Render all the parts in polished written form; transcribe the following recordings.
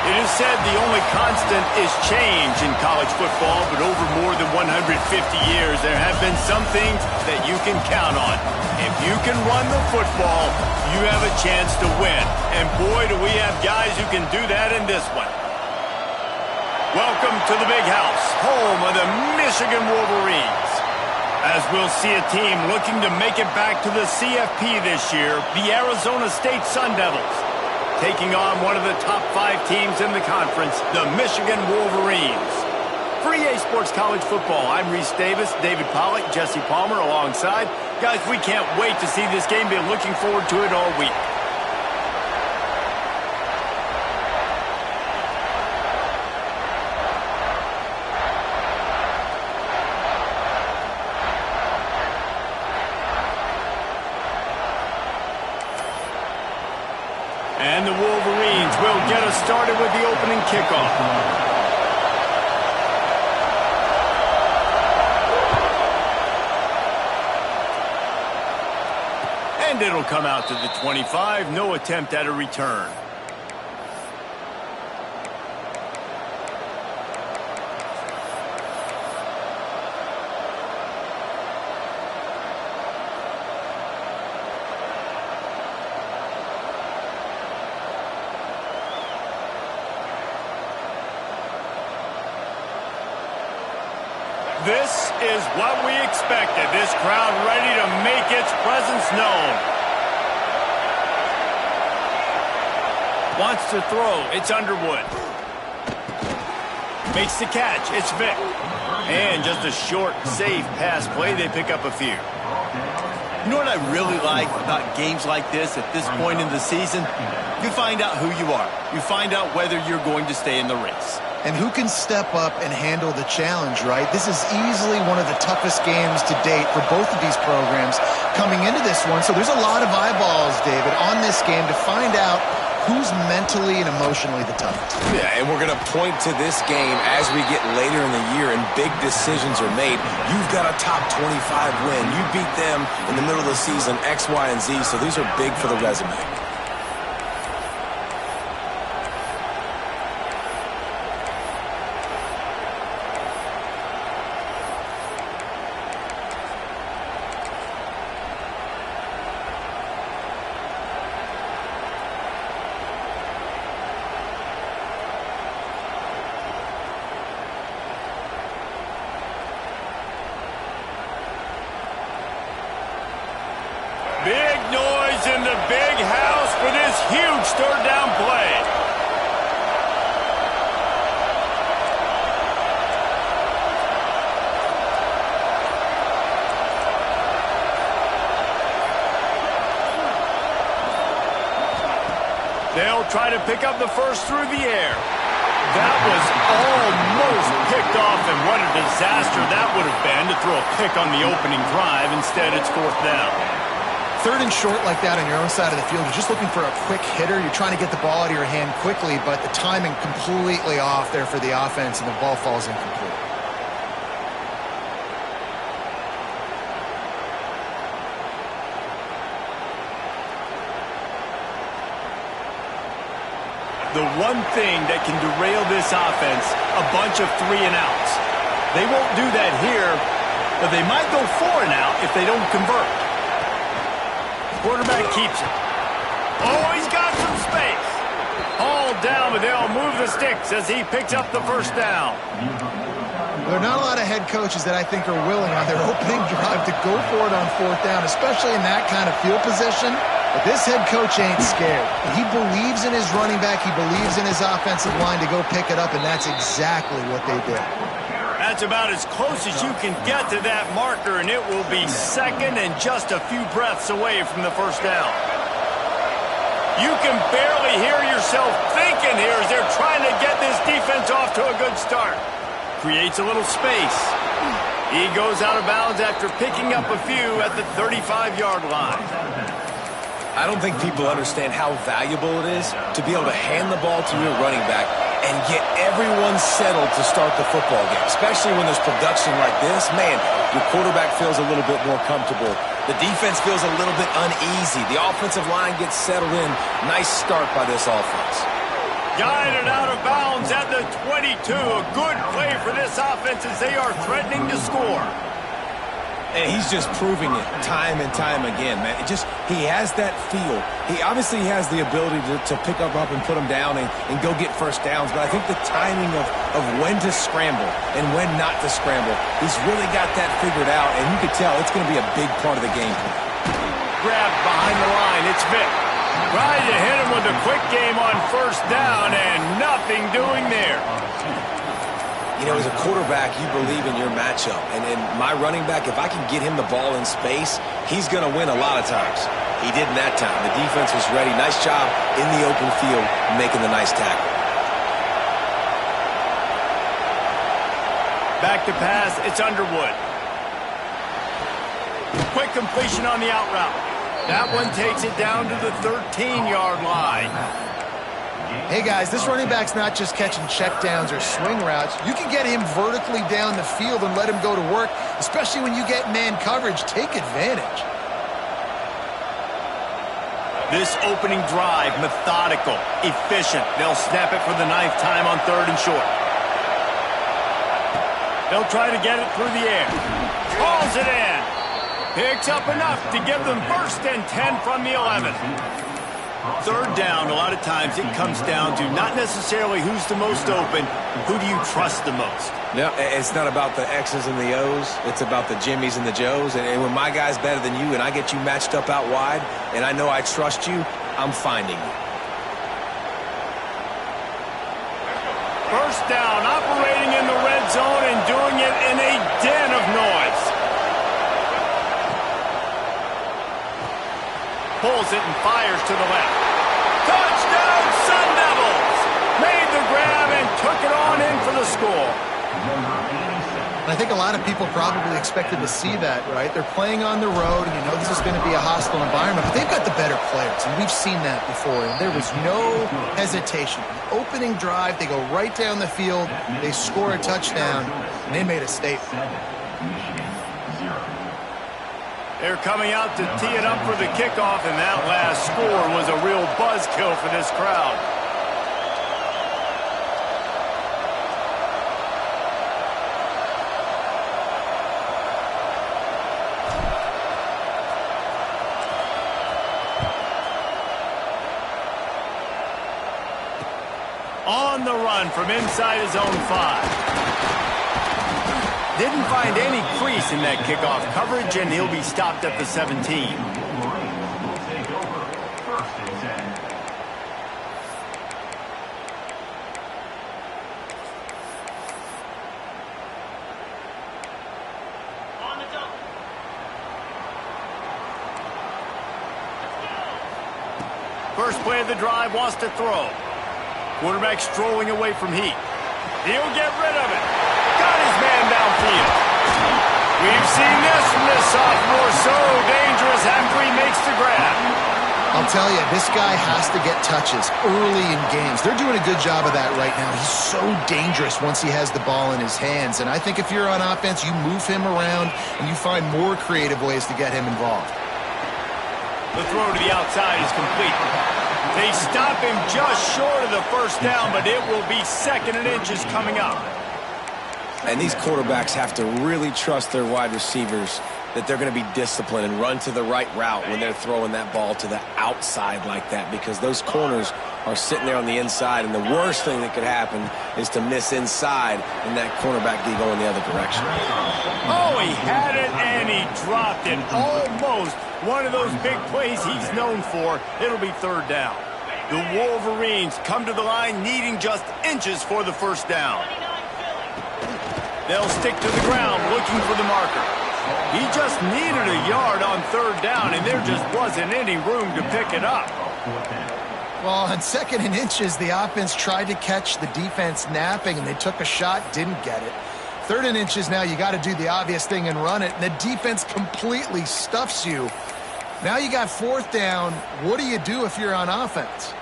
It is said the only constant is change in college football, but over more than 150 years, there have been some things that you can count on. If you can run the football, you have a chance to win. And boy, do we have guys who can do that in this one. Welcome to the Big House, home of the Michigan Wolverines. As we'll see a team looking to make it back to the CFP this year, the Arizona State Sun Devils, taking on one of the top 5 teams in the conference, the Michigan Wolverines. For EA Sports College Football, I'm Reese Davis, David Pollack, Jesse Palmer alongside. Guys, we can't wait to see this game. Been looking forward to it all week. And the Wolverines will get us started with the opening kickoff. And it'll come out to the 25. No attempt at a return. This is what we expected. This crowd ready to make its presence known. Wants to throw. It's Underwood. Makes the catch. It's Vick. And just a short, safe pass play. They pick up a few. You know what I really like about games like this at this point in the season? You find out who you are. You find out whether you're going to stay in the race. And who can step up and handle the challenge, right? This is easily one of the toughest games to date for both of these programs coming into this one. So there's a lot of eyeballs, David, on this game to find out who's mentally and emotionally the toughest. Yeah, and we're going to point to this game as we get later in the year and big decisions are made. You've got a top 25 win. You beat them in the middle of the season, X, Y, and Z, so these are big for the resume. Big noise in the big house for this huge third down play. They'll try to pick up the first through the air. That was almost picked off, and what a disaster that would have been to throw a pick on the opening drive. Instead, it's fourth down. Third and short like that on your own side of the field, you're just looking for a quick hitter. You're trying to get the ball out of your hand quickly, but the timing completely off there for the offense, and the ball falls incomplete. The one thing that can derail this offense, a bunch of 3 and outs. They won't do that here, but they might go 4 and out if they don't convert. Quarterback keeps it. Oh, he's got some space. Hauled down, but they'll move the sticks as he picks up the first down. There are not a lot of head coaches that I think are willing on their opening drive to go for it on fourth down, especially in that kind of field position. But this head coach ain't scared. He believes in his running back. He believes in his offensive line to go pick it up, and that's exactly what they did. That's about as close as you can get to that marker, and it will be second and just a few breaths away from the first down. You can barely hear yourself thinking here as they're trying to get this defense off to a good start. Creates a little space. He goes out of bounds after picking up a few at the 35-yard line. I don't think people understand how valuable it is to be able to hand the ball to your running back and get everyone settled to start the football game, especially when there's production like this. Man, your quarterback feels a little bit more comfortable. The defense feels a little bit uneasy. The offensive line gets settled in. Nice start by this offense. Guided out of bounds at the 22. A good play for this offense as they are threatening to score. And he's just proving it time and time again, man. He has that feel. He obviously has the ability to pick up and put them down and go get first downs. But I think the timing of when to scramble and when not to scramble, he's really got that figured out. And you can tell it's going to be a big part of the game. Grabbed behind the line. It's Vic. Trying to hit him with a quick game on first down and nothing doing there. You know, as a quarterback, you believe in your matchup. And my running back, if I can get him the ball in space, he's going to win a lot of times. He did in that time. The defense was ready. Nice job in the open field making the nice tackle. Back to pass, it's Underwood. Quick completion on the out route. That one takes it down to the 13-yard line. Hey, guys, this running back's not just catching checkdowns or swing routes. You can get him vertically down the field and let him go to work, especially when you get man coverage. Take advantage. This opening drive, methodical, efficient. They'll snap it for the 9th time on 3rd and short. They'll try to get it through the air. Hauls it in. Picks up enough to give them 1st and 10 from the 11. 3rd down, a lot of times it comes down to not necessarily who's the most open, who do you trust the most? No, it's not about the X's and the O's. It's about the Jimmies and the Joes. And when my guy's better than you and I get you matched up out wide and I know I trust you, I'm finding you. 1st down, operating in the red zone and doing it in a den of noise. Pulls it and fires to the left. Touchdown, Sun Devils! Made the grab and took it on in for the score. I think a lot of people probably expected to see that, right? They're playing on the road, and you know this is going to be a hostile environment, but they've got the better players, and we've seen that before, and there was no hesitation. The opening drive, they go right down the field, they score a touchdown, and they made a statement. They're coming out to tee it up for the kickoff, and that last score was a real buzzkill for this crowd. On the run from inside his own 5. Didn't find any crease in that kickoff coverage, and he'll be stopped at the 17. First play of the drive, wants to throw. Quarterback strolling away from heat. He'll get rid of it. Got his man downfield. We've seen this from this sophomore. So dangerous after he makes the grab. I'll tell you, this guy has to get touches early in games. They're doing a good job of that right now. He's so dangerous once he has the ball in his hands. And I think if you're on offense, you move him around and you find more creative ways to get him involved. The throw to the outside is complete. They stop him just short of the first down, but it will be 2nd and inches coming up. And these quarterbacks have to really trust their wide receivers that they're going to be disciplined and run to the right route when they're throwing that ball to the outside like that, because those corners are sitting there on the inside, and the worst thing that could happen is to miss inside and that cornerback be going the other direction. Oh, he had it and he dropped it. Almost one of those big plays he's known for. It'll be third down. The Wolverines come to the line needing just inches for the first down. They'll stick to the ground looking for the marker. He just needed a yard on third down, and there just wasn't any room to pick it up. Well, on 2nd and inches, the offense tried to catch the defense napping, and they took a shot, didn't get it. 3rd and inches now, you got to do the obvious thing and run it, and the defense completely stuffs you. Now you got 4th down. What do you do if you're on offense?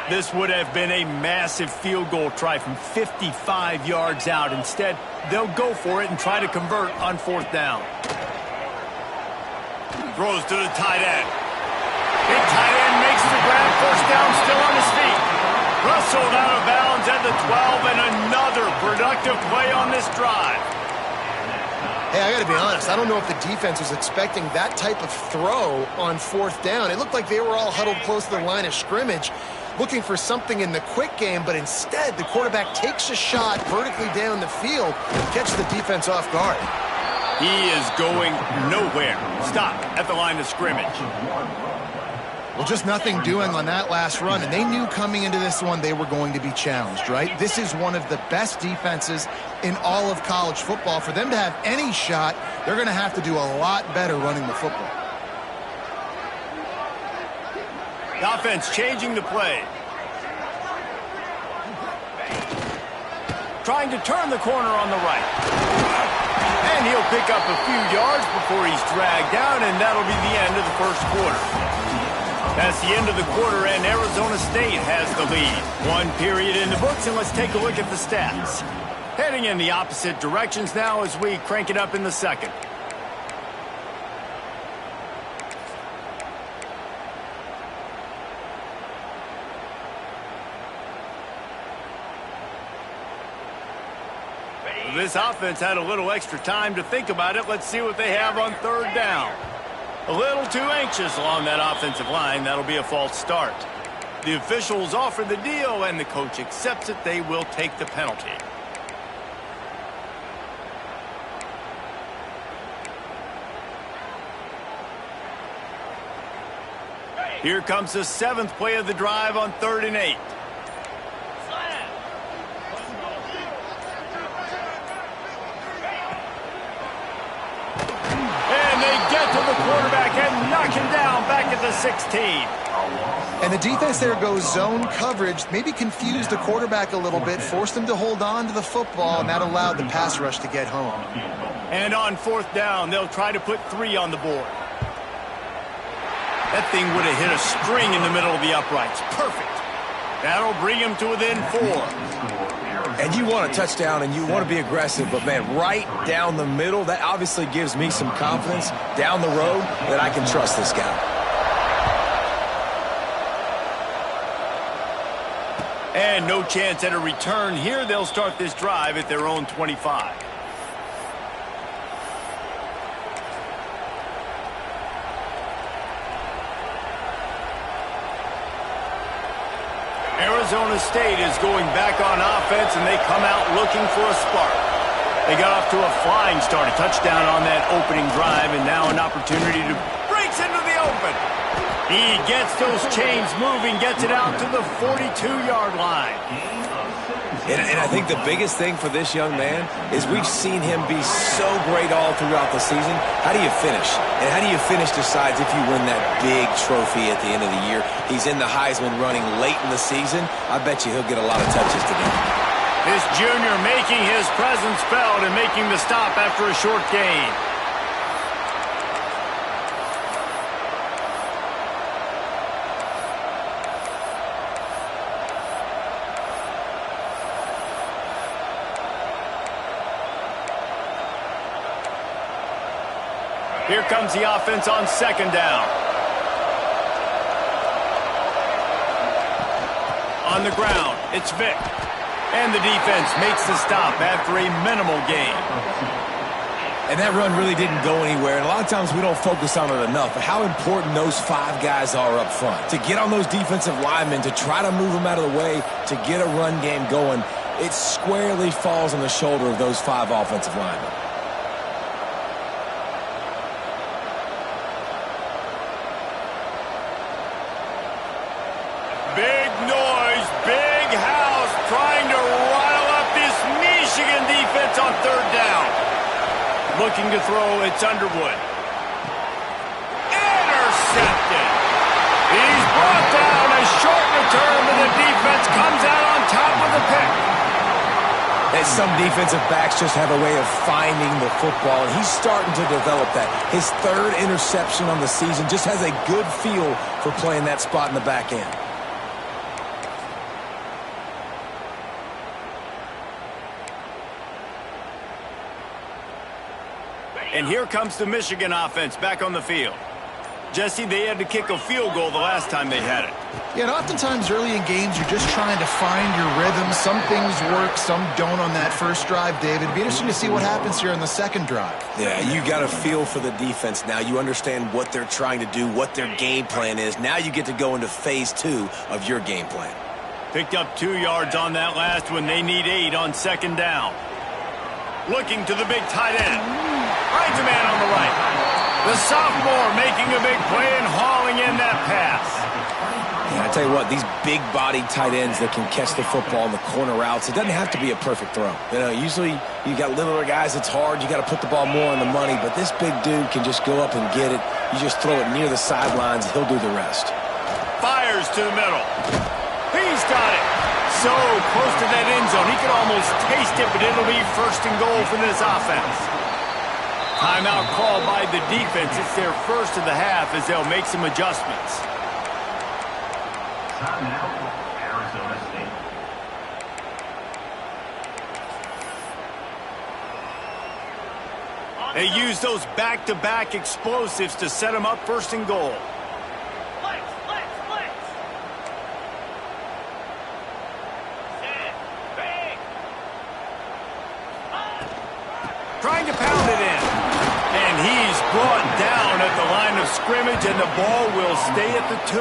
This would have been a massive field goal try from 55 yards out. Instead, they'll go for it and try to convert on 4th down. Throws to the tight end. Big tight end makes the grab. First down, still on his feet. Rustled out of bounds at the 12, and another productive play on this drive. Hey, I got to be honest. I don't know if the defense was expecting that type of throw on 4th down. It looked like they were all huddled close to the line of scrimmage, looking for something in the quick game, but instead the quarterback takes a shot vertically down the field, catches the defense off guard. He is going nowhere. Stop at the line of scrimmage. Well, just nothing doing on that last run, and they knew coming into this one they were going to be challenged, right? This is one of the best defenses in all of college football. For them to have any shot, they're going to have to do a lot better running the football. The offense changing the play. Trying to turn the corner on the right. And he'll pick up a few yards before he's dragged down, and that'll be the end of the first quarter. That's the end of the quarter, and Arizona State has the lead. 1 period in the books, and let's take a look at the stats. Heading in the opposite directions now as we crank it up in the second. This offense had a little extra time to think about it. Let's see what they have on 3rd down. A little too anxious along that offensive line. That'll be a false start. The officials offer the deal, and the coach accepts it. They will take the penalty. Here comes the 7th play of the drive on 3rd and 8. Quarterback and knock him down back at the 16. And the defense there goes zone coverage, maybe confused the quarterback a little bit, forced him to hold on to the football, and that allowed the pass rush to get home. And on 4th down, they'll try to put 3 on the board. That thing would have hit a string in the middle of the uprights. Perfect. That'll bring him to within 4. And you want a touchdown and you want to be aggressive, but, man, right down the middle, that obviously gives me some confidence down the road that I can trust this guy. And no chance at a return here. They'll start this drive at their own 25. Arizona State is going back on offense, and they come out looking for a spark. They got off to a flying start, a touchdown on that opening drive, and now an opportunity to break into the open. He gets those chains moving, gets it out to the 42-yard line. And I think the biggest thing for this young man is we've seen him be so great all throughout the season. How do you finish? And how do you finish decides if you win that big trophy at the end of the year. He's in the Heisman running late in the season. I bet you he'll get a lot of touches today. This junior making his presence felt and making the stop after a short gain. Here comes the offense on 2nd down. On the ground, it's Vick. And the defense makes the stop after a minimal gain. And that run really didn't go anywhere. And a lot of times we don't focus on it enough, but how important those 5 guys are up front. To get on those defensive linemen, to try to move them out of the way, to get a run game going, it squarely falls on the shoulder of those 5 offensive linemen. Big noise, big house, trying to rile up this Michigan defense on 3rd down. Looking to throw, it's Underwood. Intercepted. He's brought down a short return, but the defense comes out on top of the pick. And some defensive backs just have a way of finding the football, and he's starting to develop that. His 3rd interception on the season, just has a good feel for playing that spot in the back end. And here comes the Michigan offense back on the field. Jesse, they had to kick a field goal the last time they had it. Yeah, and oftentimes early in games, you're just trying to find your rhythm. Some things work, some don't on that first drive, David. It'd be interesting to see what happens here on the 2nd drive. Yeah, you got a feel for the defense now. You understand what they're trying to do, what their game plan is. Now you get to go into phase 2 of your game plan. Picked up 2 yards on that last one. They need 8 on 2nd down. Looking to the big tight end. Finds a man on the right. The sophomore making a big play and hauling in that pass. Yeah, I tell you what, these big-bodied tight ends that can catch the football in the corner routes, it doesn't have to be a perfect throw. You know, usually you got littler guys, it's hard. You got to put the ball more on the money, but this big dude can just go up and get it. You just throw it near the sidelines, he'll do the rest. Fires to the middle. He's got it. So close to that end zone, he could almost taste it, but it'll be 1st and goal for this offense. Timeout called by the defense. It's their first of the half as they'll make some adjustments. Timeout, Arizona State. They use those back-to-back explosives to set them up 1st and goal. Trying to pound it in. And he's brought down at the line of scrimmage, and the ball will stay at the 2.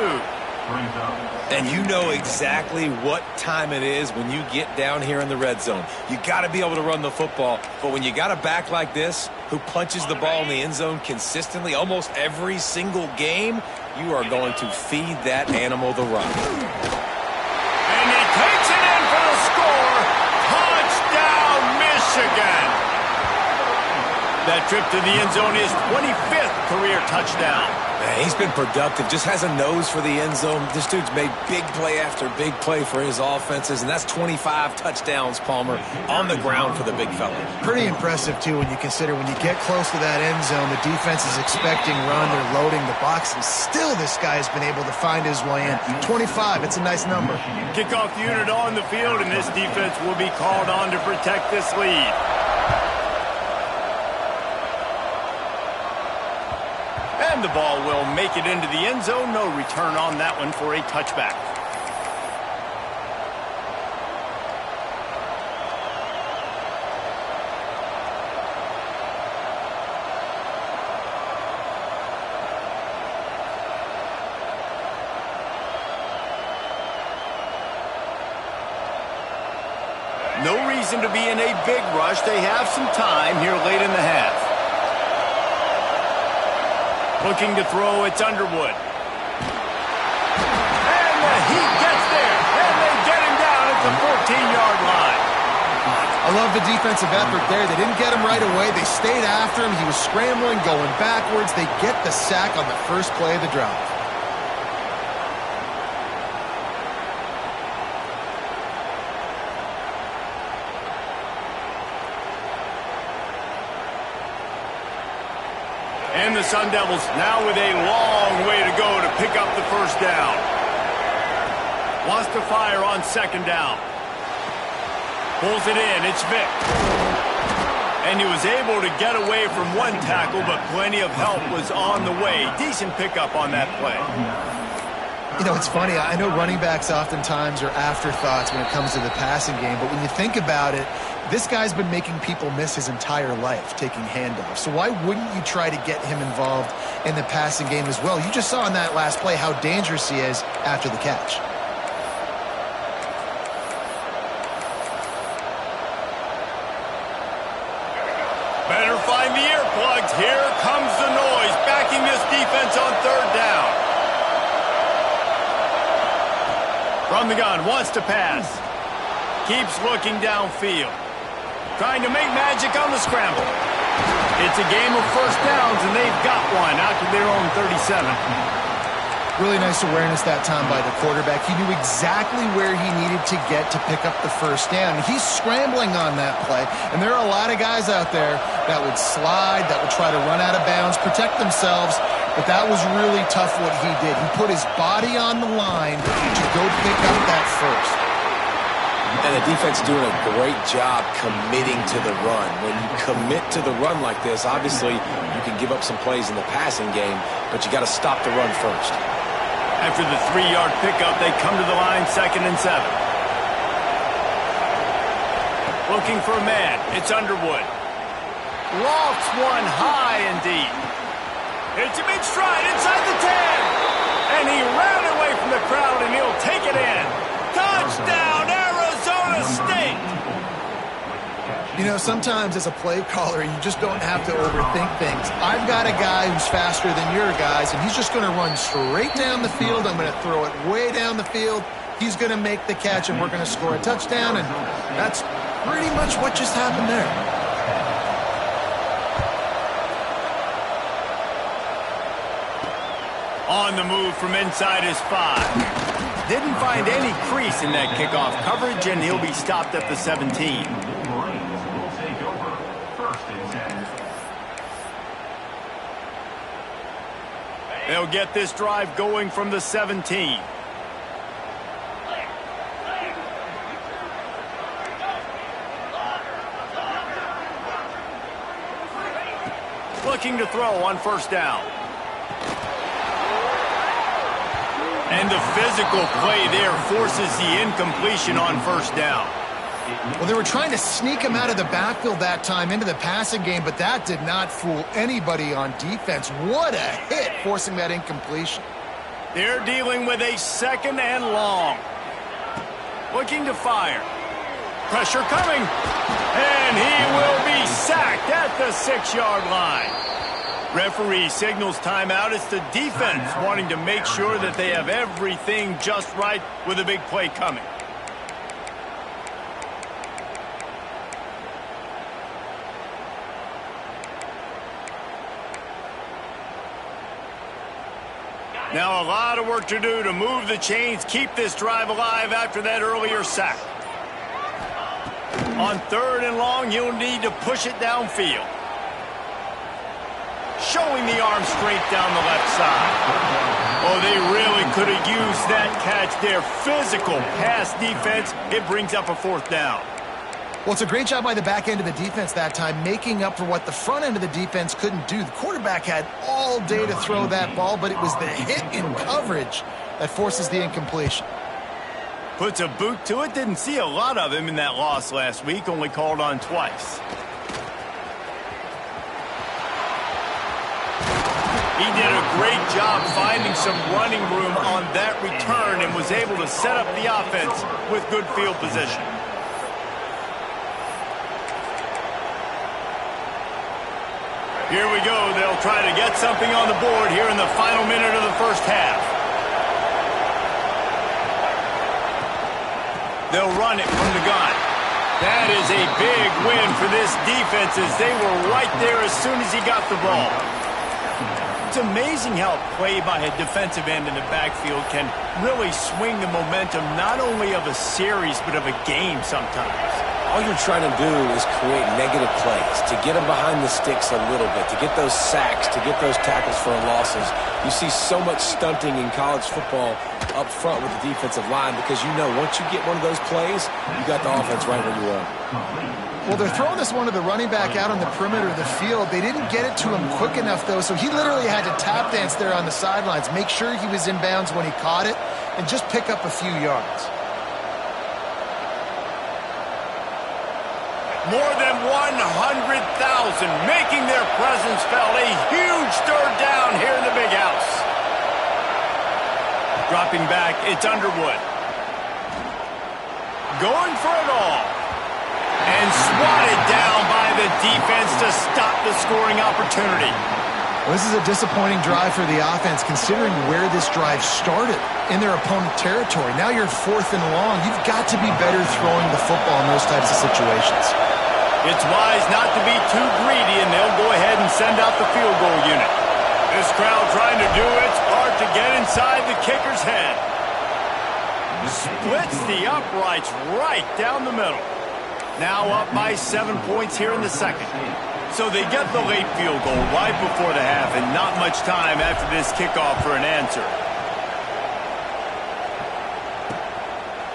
And you know exactly what time it is when you get down here in the red zone. You got to be able to run the football. But when you got a back like this who punches the ball in the end zone consistently almost every single game, you are going to feed that animal the rock. And he takes it in for the score. Touchdown, Michigan. That trip to the end zone is 25th career touchdown. Man, he's been productive, just has a nose for the end zone. This dude's made big play after big play for his offenses, and that's 25 touchdowns, Palmer, on the ground for the big fella. Pretty impressive, too, when you consider when you get close to that end zone, the defense is expecting run, they're loading the box, and still this guy has been able to find his way in. 25, it's a nice number. Kickoff unit on the field, and this defense will be called on to protect this lead. And the ball will make it into the end zone. No return on that one for a touchback. No reason to be in a big rush. They have some time here late in the half. Looking to throw, it's Underwood. And the heat gets there. And they get him down at the 14-yard line. I love the defensive effort there. They didn't get him right away. They stayed after him. He was scrambling, going backwards. They get the sack on the first play of the drive. And the Sun Devils now with a long way to go to pick up the first down. Wants to fire on 2nd down. Pulls it in. It's Vick. And he was able to get away from one tackle, but plenty of help was on the way. Decent pickup on that play. You know, it's funny. I know running backs oftentimes are afterthoughts when it comes to the passing game, but when you think about it, this guy's been making people miss his entire life taking handoffs. So why wouldn't you try to get him involved in the passing game as well? You just saw in that last play how dangerous he is after the catch. Better find the earplugs. Here comes the noise, backing this defense on third down. From the gun, wants to pass. Keeps looking downfield. Trying to make magic on the scramble. It's a game of first downs, and they've got one out to their own 37. Really nice awareness that time by the quarterback. He knew exactly where he needed to get to pick up the first down. He's scrambling on that play, and there are a lot of guys out there that would slide, that would try to run out of bounds, protect themselves, but that was really tough what he did. He put his body on the line to go pick up that first. And the defense doing a great job committing to the run. When you commit to the run like this, obviously you can give up some plays in the passing game, but you got to stop the run first. After the 3-yard pickup, they come to the line, 2nd and 7. Looking for a man. It's Underwood. Lofts one high and deep. It's a big stride inside the 10. And he ran away from the crowd, and he'll take it in. Touchdown, Arizona State! You know, sometimes as a play caller, you just don't have to overthink things. I've got a guy who's faster than your guys, and he's just going to run straight down the field. I'm going to throw it way down the field. He's going to make the catch, and we're going to score a touchdown, and that's pretty much what just happened there. On the move from inside his 5. Didn't find any crease in that kickoff coverage, and he'll be stopped at the 17. They'll get this drive going from the 17. Looking to throw on first down. And the physical play there forces the incompletion on first down. Well, they were trying to sneak him out of the backfield that time into the passing game, but that did not fool anybody on defense. What a hit, forcing that incompletion. They're dealing with a 2nd and long. Looking to fire. Pressure coming. And he will be sacked at the 6-yard line. Referee signals timeout. It's the defense wanting to make sure that they have everything just right with a big play coming. Now a lot of work to do to move the chains, keep this drive alive after that earlier sack. On 3rd and long, you'll need to push it downfield. Showing the arm straight down the left side. Oh, they really could have used that catch there. Physical pass defense. It brings up a 4th down. Well, it's a great job by the back end of the defense that time, making up for what the front end of the defense couldn't do. The quarterback had all day to throw that ball, but it was the hit in coverage that forces the incompletion. Puts a boot to it. Didn't see a lot of him in that loss last week. Only called on twice. He did a great job finding some running room on that return and was able to set up the offense with good field position. Here we go. They'll try to get something on the board here in the final minute of the first half. They'll run it from the gun. That is a big win for this defense as they were right there as soon as he got the ball. It's amazing how a play by a defensive end in the backfield can really swing the momentum not only of a series but of a game sometimes. all you're trying to do is create negative plays, to get them behind the sticks a little bit, to get those sacks, to get those tackles for losses. You see so much stunting in college football up front with the defensive line because you know once you get one of those plays, you got the offense right where you want. Well, they're throwing this one to the running back out on the perimeter of the field. They didn't get it to him quick enough, though, so he literally had to tap dance there on the sidelines, make sure he was in bounds when he caught it, and just pick up a few yards. More than 100,000 making their presence felt. A huge third down here in the big house. Dropping back, it's Underwood. Going for it all. And swatted down by the defense to stop the scoring opportunity. Well, this is a disappointing drive for the offense considering where this drive started in their opponent territory. Now you're 4th and long. You've got to be better throwing the football in those types of situations. It's wise not to be too greedy, and they'll go ahead and send out the field goal unit. This crowd trying to do its part to get inside the kicker's head. Splits the uprights right down the middle. Now up by 7 points here in the second. So they get the late field goal right before the half and not much time after this kickoff for an answer.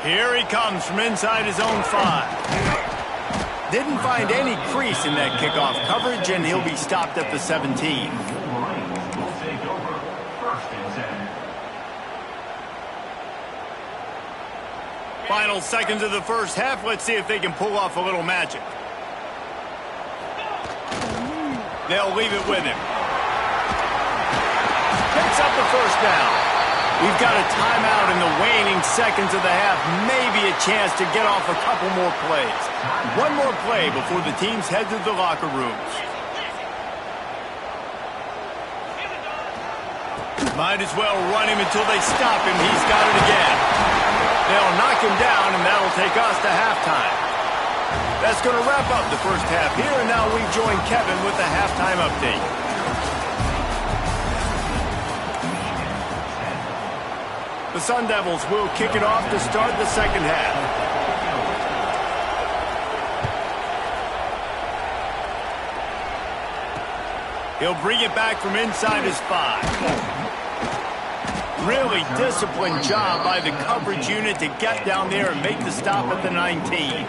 Here he comes from inside his own 5. Didn't find any crease in that kickoff coverage, and he'll be stopped at the 17. Final seconds of the first half. Let's see if they can pull off a little magic. They'll leave it with him. Picks up the first down. We've got a timeout in the waning seconds of the half. Maybe a chance to get off a couple more plays. One more play before the teams head to the locker rooms. Might as well run him until they stop him. He's got it again. They'll knock him down, and that'll take us to halftime. That's going to wrap up the first half here, and now we join Kevin with the halftime update. The Sun Devils will kick it off to start the second half. He'll bring it back from inside his 5. Really disciplined job by the coverage unit to get down there and make the stop at the 19.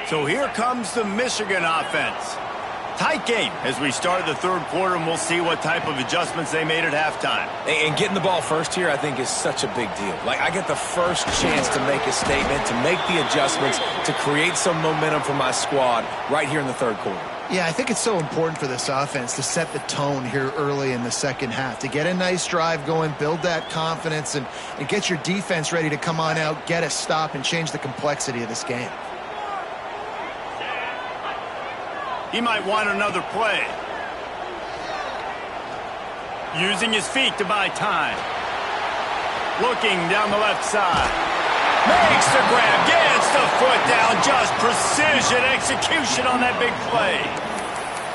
So here comes the Michigan offense. Tight game as we start the third quarter, and we'll see what type of adjustments they made at halftime. And getting the ball first here, I think, is such a big deal. Like, I get the first chance to make a statement, to make the adjustments, to create some momentum for my squad right here in the third quarter. Yeah, I think it's so important for this offense to set the tone here early in the second half, to get a nice drive going, build that confidence, and get your defense ready to come on out, get a stop, and change the complexity of this game. He might want another play. Using his feet to buy time. Looking down the left side. Makes the grab, gets the foot down. Just precision execution on that big play.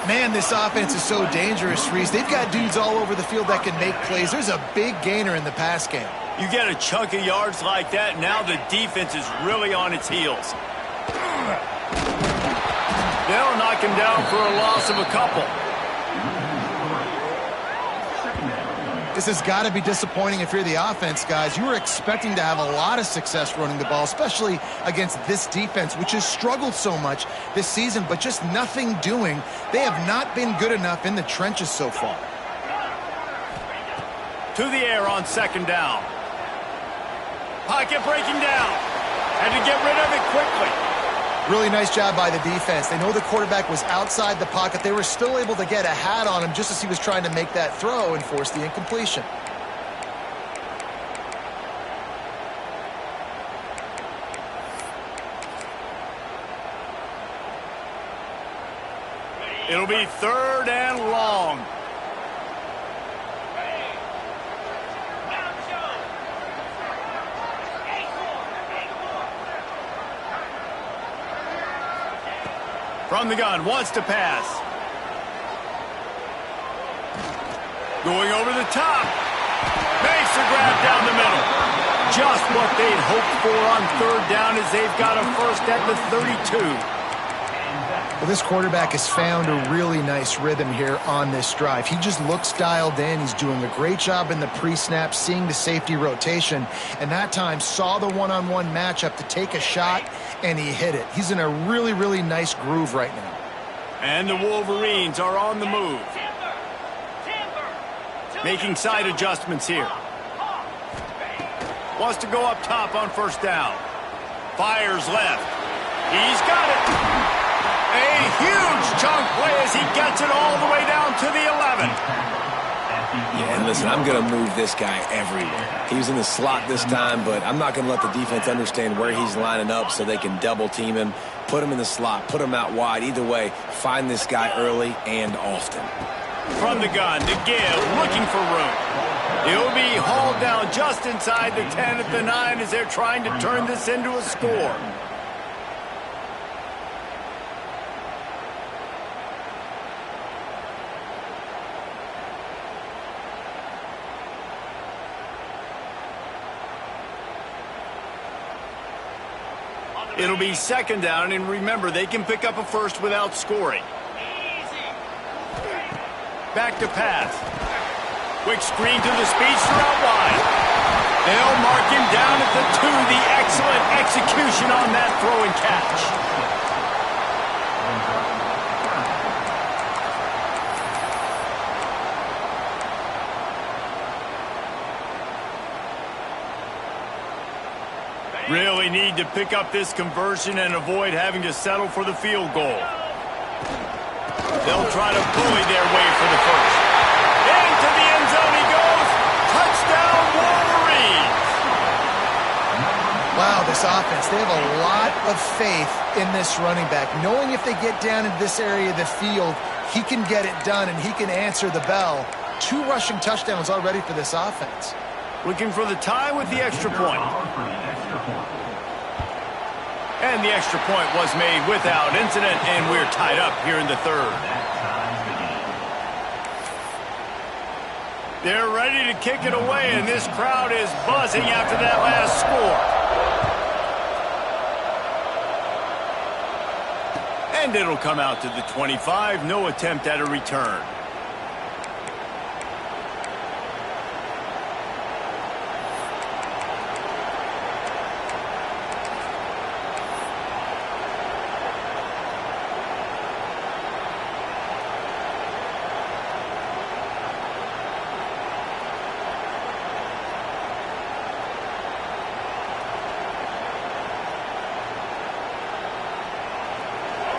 Man, this offense is so dangerous, Reese. They've got dudes all over the field that can make plays. There's a big gainer in the pass game. You get a chunk of yards like that, now the defense is really on its heels. They'll knock him down for a loss of a couple. This has got to be disappointing if you're the offense, guys. You were expecting to have a lot of success running the ball, especially against this defense, which has struggled so much this season, but just nothing doing. They have not been good enough in the trenches so far. To the air on second down. Pocket breaking down. Had to get rid of it quickly. Really nice job by the defense. They know the quarterback was outside the pocket. They were still able to get a hat on him just as he was trying to make that throw and force the incompletion. It'll be third and long. From the gun, wants to pass. Going over the top. just what they'd hoped for on third down as they've got a first at the 32. Well, this quarterback has found a really nice rhythm here on this drive. He just looks dialed in. He's doing a great job in the pre-snap, seeing the safety rotation, and that time saw the one-on-one matchup to take a shot, and he hit it. He's in a really, really nice groove right now. And the Wolverines are on the move. Making side adjustments here. Wants to go up top on first down. Fires left. He's got it. A huge chunk play as he gets it all the way down to the 11. Yeah, and listen, I'm going to move this guy everywhere. He was in the slot this time, but I'm not going to let the defense understand where he's lining up so they can double team him, put him in the slot, put him out wide. Either way, find this guy early and often. From the gun to give, looking for room. He'll be hauled down just inside the 10 at the 9 as they're trying to turn this into a score. It'll be second down, and remember, they can pick up a first without scoring. Back to pass. Quick screen to the speedster out wide. They'll mark him down at the 2. The excellent execution on that throw and catch. Really need to pick up this conversion and avoid having to settle for the field goal. They'll try to bully their way for the first. Into the end zone he goes. Touchdown, Wolverines. Wow, this offense, they have a lot of faith in this running back. Knowing if they get down in this area of the field, he can get it done and he can answer the bell. 2 rushing touchdowns already for this offense. Looking for the tie with the extra point. And the extra point was made without incident, and we're tied up here in the 3rd. They're ready to kick it away, and this crowd is buzzing after that last score. And it'll come out to the 25. No attempt at a return.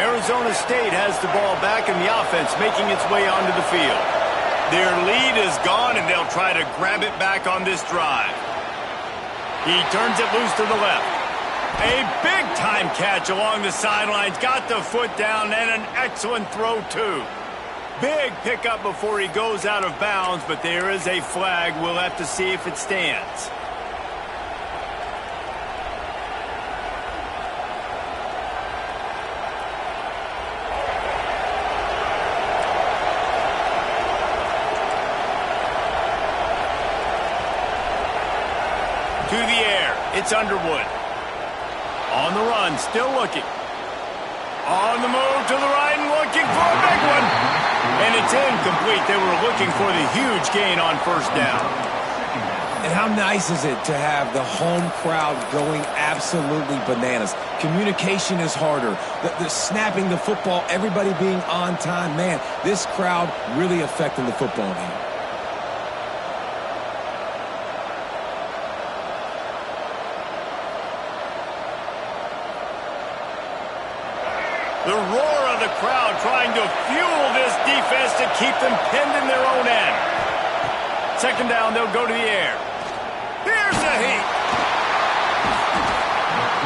Arizona State has the ball back and the offense making its way onto the field. Their lead is gone and they'll try to grab it back on this drive. He turns it loose to the left. A big-time catch along the sidelines. Got the foot down and an excellent throw, too. Big pickup before he goes out of bounds, but there is a flag. We'll have to see if it stands. To the air, it's Underwood. On the run, still looking. On the move to the right and looking for a big one. And it's incomplete. They were looking for the huge gain on first down. And how nice is it to have the home crowd going absolutely bananas? Communication is harder. The snapping the football, everybody being on time. Man, this crowd really affecting the football game. The roar of the crowd trying to fuel this defense to keep them pinned in their own end. Second down, they'll go to the air. Here's the heat.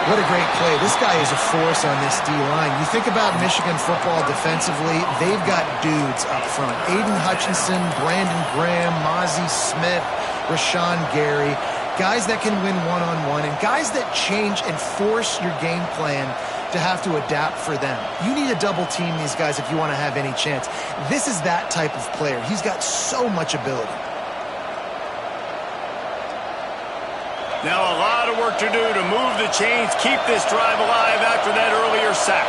What a great play. This guy is a force on this D-line. You think about Michigan football defensively, they've got dudes up front. Aiden Hutchinson, Brandon Graham, Mozzie Smith, Rashawn Gary. Guys that can win one-on-one and guys that change and force your game plan to have to adapt for them. You need to double team these guys if you want to have any chance. This is that type of player. He's got so much ability. Now a lot of work to do to move the chains, keep this drive alive after that earlier sack.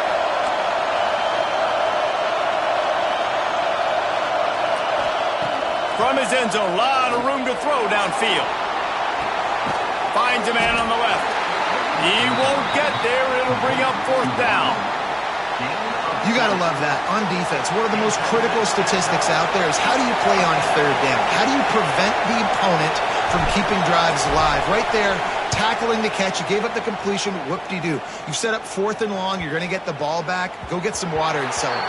From his end zone, a lot of room to throw downfield. Finds a man on the left. He won't get there. It'll bring up 4th down. You got to love that. On defense, one of the most critical statistics out there is how do you play on 3rd down? How do you prevent the opponent from keeping drives alive? Right there, tackling the catch. You gave up the completion. Whoop-de-doo. You've set up 4th and long. You're going to get the ball back. Go get some water and celebrate.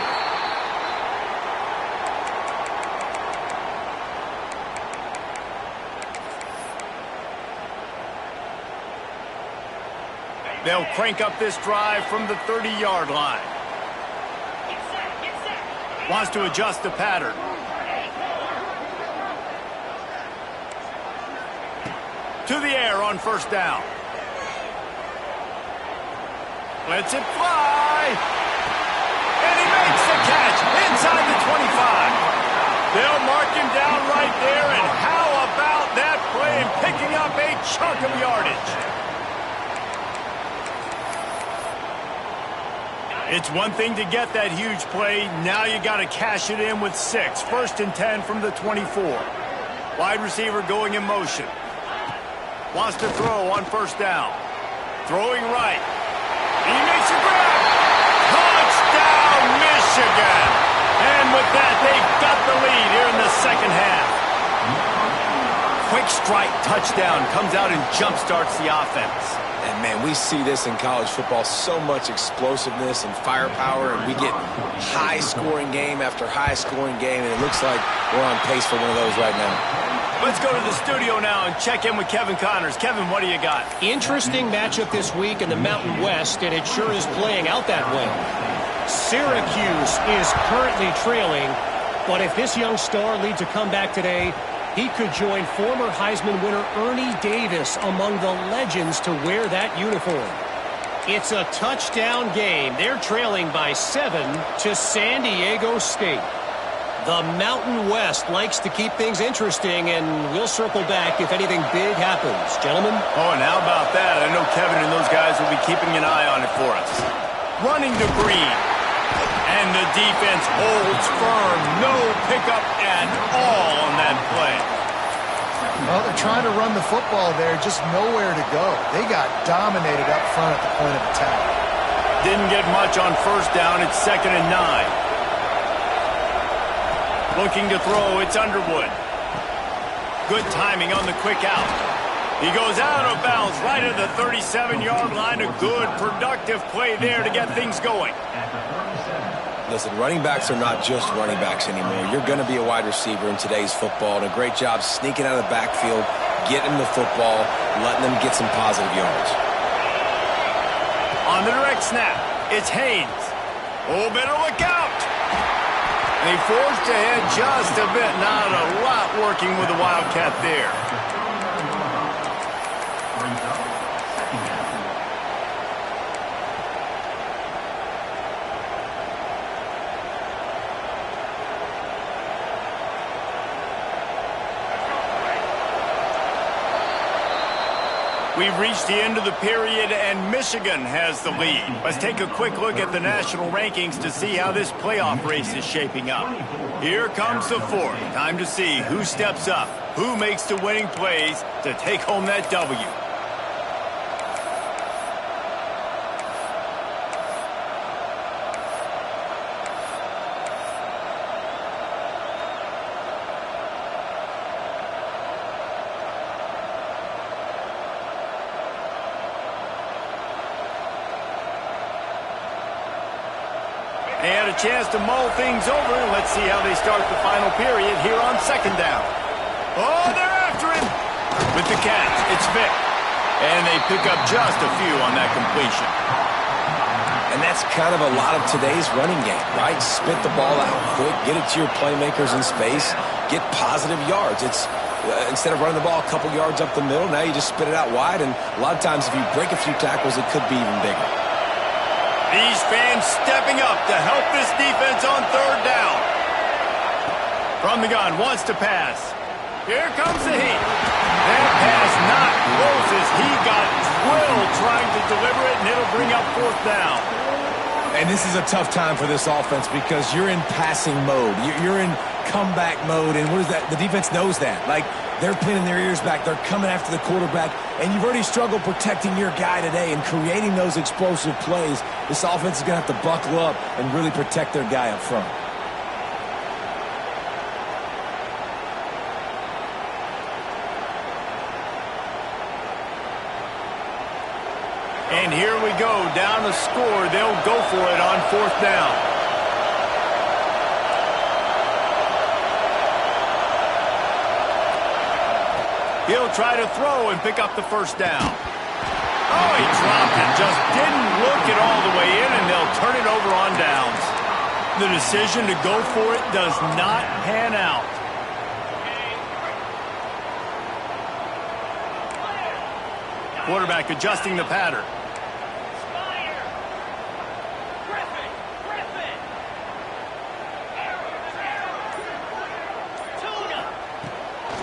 They'll crank up this drive from the 30-yard line. Wants to adjust the pattern. To the air on 1st down. Lets it fly. And he makes the catch inside the 25. They'll mark him down right there. And how about that play and picking up a chunk of yardage? It's one thing to get that huge play. Now you got to cash it in with 6. 1st and 10 from the 24. Wide receiver going in motion. Wants to throw on 1st down. Throwing right. He makes a grab. Touchdown, Michigan. And with that, they've got the lead here in the 2nd half. Quick strike touchdown comes out and jump-starts the offense. And, man, we see this in college football, so much explosiveness and firepower, and we get high-scoring game after high-scoring game, and it looks like we're on pace for one of those right now. Let's go to the studio now and check in with Kevin Connors. Kevin, what do you got? Interesting matchup this week in the Mountain West, and it sure is playing out that way. Syracuse is currently trailing, but if this young star leads a comeback today, he could join former Heisman winner Ernie Davis among the legends to wear that uniform. It's a touchdown game. They're trailing by 7 to San Diego State. The Mountain West likes to keep things interesting, and we'll circle back if anything big happens. Gentlemen? Oh, and how about that? I know Kevin and those guys will be keeping an eye on it for us. Running to Green. And the defense holds firm. No pickup at all on that play. Well, they're trying to run the football there, just nowhere to go. They got dominated up front at the point of attack. Didn't get much on 1st down. It's 2nd and 9. Looking to throw. It's Underwood. Good timing on the quick out. He goes out of bounds right at the 37-yard line. A good, productive play there to get things going. Listen, running backs are not just running backs anymore. You're going to be a wide receiver in today's football, and a great job sneaking out of the backfield, getting the football, letting them get some positive yards. On the direct snap, it's Haynes. Oh, better look out. And he forced ahead just a bit. Not a lot working with the Wildcat there. We've reached the end of the period, and Michigan has the lead. Let's take a quick look at the national rankings to see how this playoff race is shaping up. Here comes the 4th. Time to see who steps up, who makes the winning plays to take home that W. They had a chance to mull things over. Let's see how they start the final period here on 2nd down. Oh, they're after him. With the catch, it's Vick. And they pick up just a few on that completion. And that's kind of a lot of today's running game, right? Spit the ball out quick, get it to your playmakers in space, get positive yards. It's instead of running the ball a couple yards up the middle, now you just spit it out wide. And a lot of times if you break a few tackles, it could be even bigger. These fans stepping up to help this defense on 3rd down. From the gun, wants to pass. Here comes the heat. That pass not close as he got drilled trying to deliver it, and it'll bring up fourth down. And this is a tough time for this offense because you're in passing mode. You're in comeback mode, and what is that? The defense knows that. Like, they're pinning their ears back. They're coming after the quarterback, and you've already struggled protecting your guy today and creating those explosive plays. This offense is going to have to buckle up and really protect their guy up front. And here we go, down the score. They'll go for it on fourth down. He'll try to throw and pick up the first down. Oh, he dropped it. Just didn't look it all the way in, and they'll turn it over on downs. The decision to go for it does not pan out. Quarterback adjusting the pattern.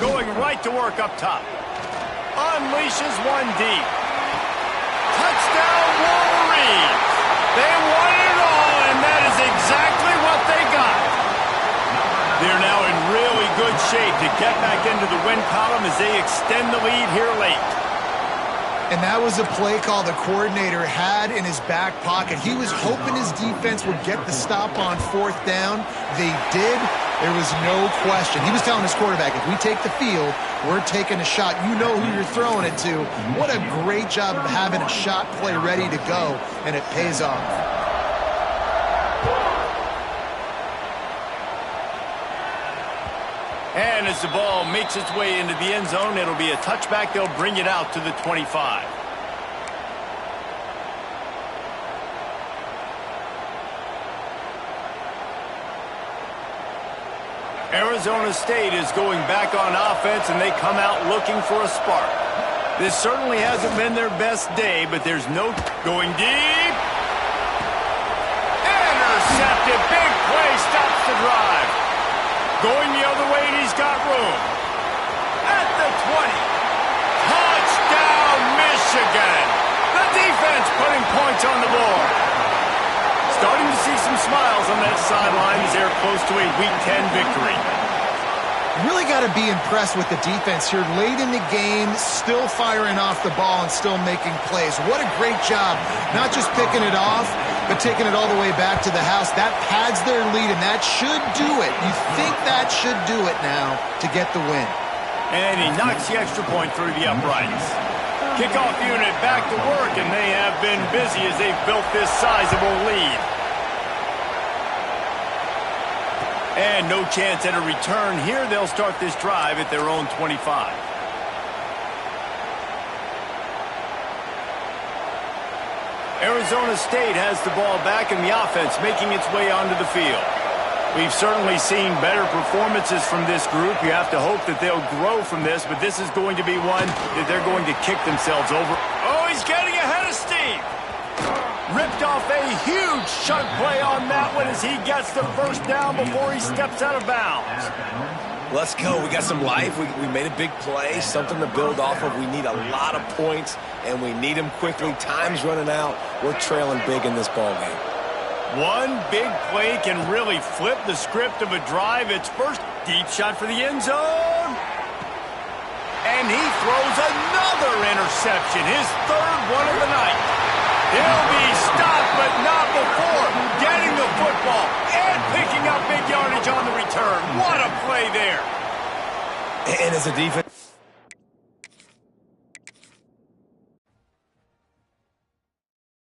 Going right to work up top. Unleashes one deep. Touchdown Wolverines. They won it all, and that is exactly what they got. They're now in really good shape to get back into the win column as they extend the lead here late. And that was a play call the coordinator had in his back pocket. He was hoping his defense would get the stop on fourth down. They did. There was no question. He was telling his quarterback, if we take the field, we're taking a shot. You know who you're throwing it to. What a great job of having a shot play ready to go, and it pays off. And as the ball makes its way into the end zone, it'll be a touchback. They'll bring it out to the 25. Arizona State is going back on offense, and they come out looking for a spark. This certainly hasn't been their best day, but there's no going deep. Intercepted. Big play stops the drive. Going the other way, and he's got room. At the 20. Touchdown, Michigan. The defense putting points on the board. Starting to see some smiles on that sideline as they're close to a Week 10 victory. Really got to be impressed with the defense here late in the game, still firing off the ball and still making plays. What a great job, not just picking it off, but taking it all the way back to the house. That pads their lead, and that should do it. You think that should do it now to get the win. And he knocks the extra point through the uprights. Kickoff unit back to work, and they have been busy as they've built this sizable lead. And no chance at a return here. They'll start this drive at their own 25. Arizona State has the ball back in the offense, making its way onto the field. We've certainly seen better performances from this group. You have to hope that they'll grow from this, but this is going to be one that they're going to kick themselves over. Oh, he's getting ahead of steam. Ripped off a huge chunk play on that one as he gets the first down before he steps out of bounds. Let's go. We got some life. We made a big play, something to build off of. We need a lot of points, and we need them quickly. Time's running out. We're trailing big in this ballgame. One big play can really flip the script of a drive. It's first deep shot for the end zone. And he throws another interception, his third one of the night. He'll be stopped, but not before getting the football and picking up big yardage on the return. What a play there. And as a defense...